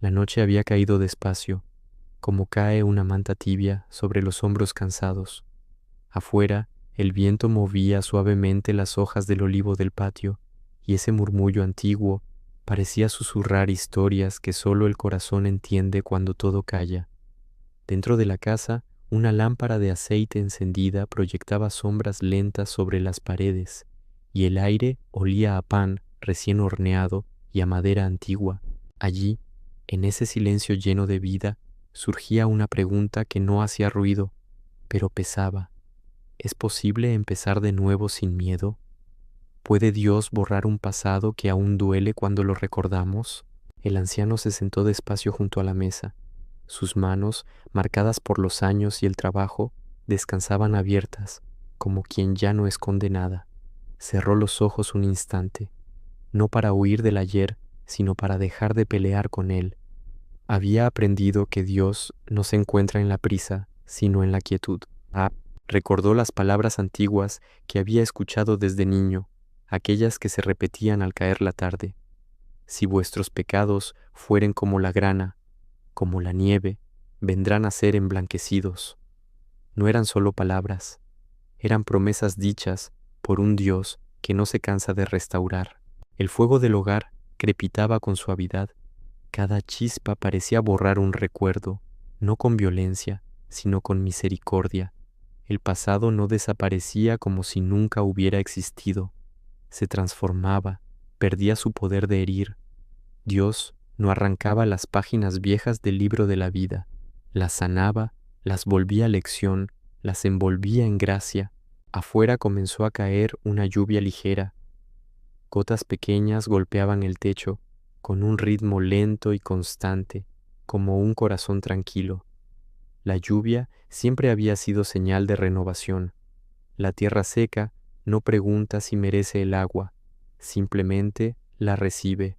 La noche había caído despacio, como cae una manta tibia sobre los hombros cansados. Afuera, el viento movía suavemente las hojas del olivo del patio, y ese murmullo antiguo parecía susurrar historias que solo el corazón entiende cuando todo calla. Dentro de la casa, una lámpara de aceite encendida proyectaba sombras lentas sobre las paredes, y el aire olía a pan recién horneado y a madera antigua. Allí, en ese silencio lleno de vida, surgía una pregunta que no hacía ruido, pero pesaba. ¿Es posible empezar de nuevo sin miedo? ¿Puede Dios borrar un pasado que aún duele cuando lo recordamos? El anciano se sentó despacio junto a la mesa. Sus manos, marcadas por los años y el trabajo, descansaban abiertas, como quien ya no esconde nada. Cerró los ojos un instante, no para huir del ayer, sino para dejar de pelear con él. Había aprendido que Dios no se encuentra en la prisa, sino en la quietud. Recordó las palabras antiguas que había escuchado desde niño, aquellas que se repetían al caer la tarde. Si vuestros pecados fueren como la grana, como la nieve, vendrán a ser emblanquecidos. No eran solo palabras, eran promesas dichas por un Dios que no se cansa de restaurar. El fuego del hogar crepitaba con suavidad. Cada chispa parecía borrar un recuerdo, no con violencia, sino con misericordia. El pasado no desaparecía como si nunca hubiera existido. Se transformaba, perdía su poder de herir. Dios no arrancaba las páginas viejas del libro de la vida, las sanaba, las volvía lección, las envolvía en gracia. Afuera comenzó a caer una lluvia ligera. Gotas pequeñas golpeaban el techo con un ritmo lento y constante, como un corazón tranquilo. La lluvia siempre había sido señal de renovación. La tierra seca no pregunta si merece el agua, simplemente la recibe.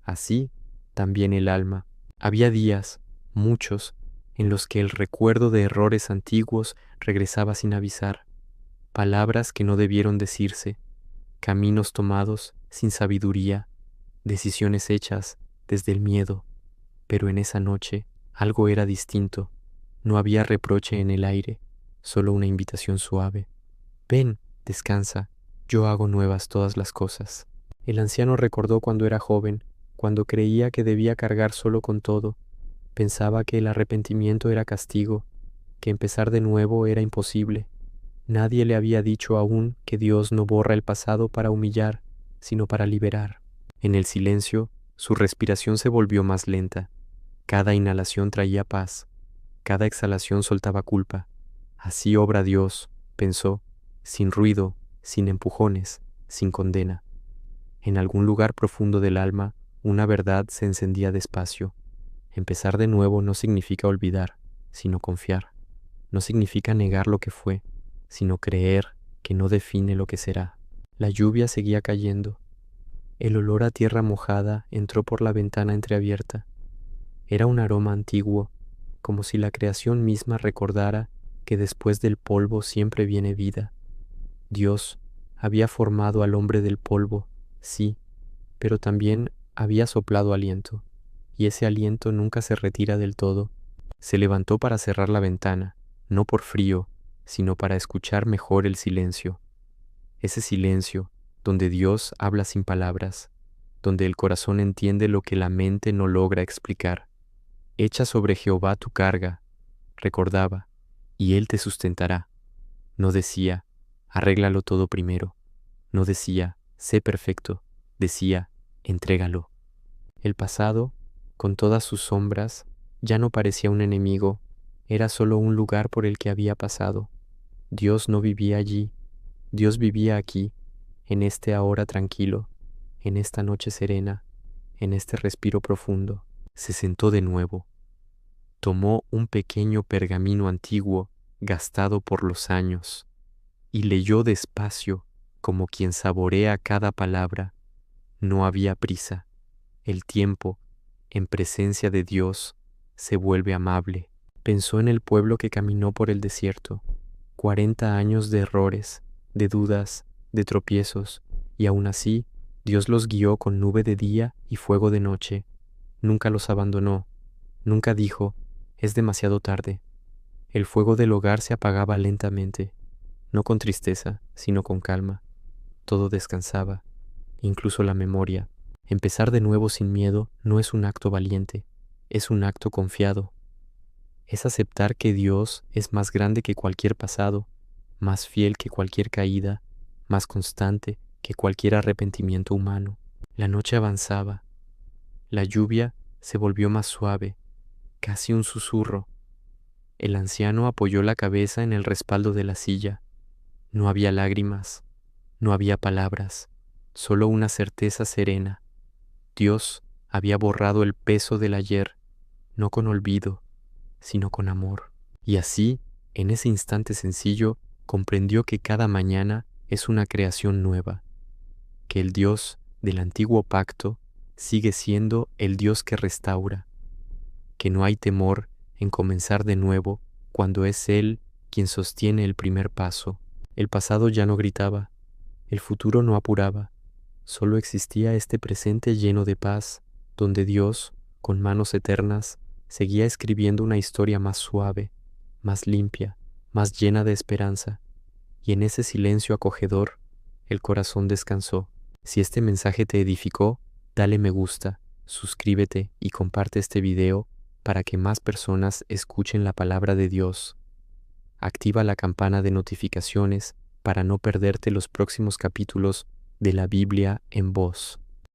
Así también el alma. Había días, muchos, en los que el recuerdo de errores antiguos regresaba sin avisar, palabras que no debieron decirse, caminos tomados sin sabiduría, decisiones hechas desde el miedo. Pero en esa noche algo era distinto. No había reproche en el aire, solo una invitación suave. Ven, descansa, yo hago nuevas todas las cosas. El anciano recordó cuando era joven, cuando creía que debía cargar solo con todo. Pensaba que el arrepentimiento era castigo, que empezar de nuevo era imposible. Nadie le había dicho aún que Dios no borra el pasado para humillar, sino para liberar. En el silencio, su respiración se volvió más lenta. Cada inhalación traía paz, cada exhalación soltaba culpa. Así obra Dios, pensó, sin ruido, sin empujones, sin condena. En algún lugar profundo del alma, una verdad se encendía despacio. Empezar de nuevo no significa olvidar, sino confiar. No significa negar lo que fue, sino creer que no define lo que será. La lluvia seguía cayendo. El olor a tierra mojada entró por la ventana entreabierta. Era un aroma antiguo, como si la creación misma recordara que después del polvo siempre viene vida. Dios había formado al hombre del polvo, sí, pero también había soplado aliento, y ese aliento nunca se retira del todo. Se levantó para cerrar la ventana, no por frío, sino para escuchar mejor el silencio. Ese silencio donde Dios habla sin palabras, donde el corazón entiende lo que la mente no logra explicar. Echa sobre Jehová tu carga, recordaba, y Él te sustentará. No decía, arréglalo todo primero. No decía, sé perfecto. Decía, entrégalo. El pasado, con todas sus sombras, ya no parecía un enemigo, era solo un lugar por el que había pasado. Dios no vivía allí, Dios vivía aquí, en este ahora tranquilo, en esta noche serena, en este respiro profundo. Se sentó de nuevo. Tomó un pequeño pergamino antiguo, gastado por los años, y leyó despacio, como quien saborea cada palabra. No había prisa. El tiempo, en presencia de Dios, se vuelve amable. Pensó en el pueblo que caminó por el desierto, 40 años de errores, de dudas, de tropiezos, y aún así Dios los guió con nube de día y fuego de noche. nunca los abandonó, nunca dijo, es demasiado tarde. El fuego del hogar se apagaba lentamente, no con tristeza, sino con calma. Todo descansaba, incluso la memoria. Empezar de nuevo sin miedo no es un acto valiente, es un acto confiado. Es aceptar que Dios es más grande que cualquier pasado, más fiel que cualquier caída, más constante que cualquier arrepentimiento humano. La noche avanzaba, la lluvia se volvió más suave, casi un susurro. El anciano apoyó la cabeza en el respaldo de la silla. No había lágrimas, no había palabras, solo una certeza serena. Dios había borrado el peso del ayer, no con olvido, sino con amor. Y así, en ese instante sencillo, comprendió que cada mañana es una creación nueva, que el Dios del antiguo pacto sigue siendo el Dios que restaura, que no hay temor en comenzar de nuevo cuando es Él quien sostiene el primer paso. El pasado ya no gritaba, el futuro no apuraba, solo existía este presente lleno de paz, donde Dios, con manos eternas, seguía escribiendo una historia más suave, más limpia, más llena de esperanza, y en ese silencio acogedor, el corazón descansó. Si este mensaje te edificó, dale me gusta, suscríbete y comparte este video para que más personas escuchen la palabra de Dios. Activa la campana de notificaciones para no perderte los próximos capítulos de la Biblia en voz.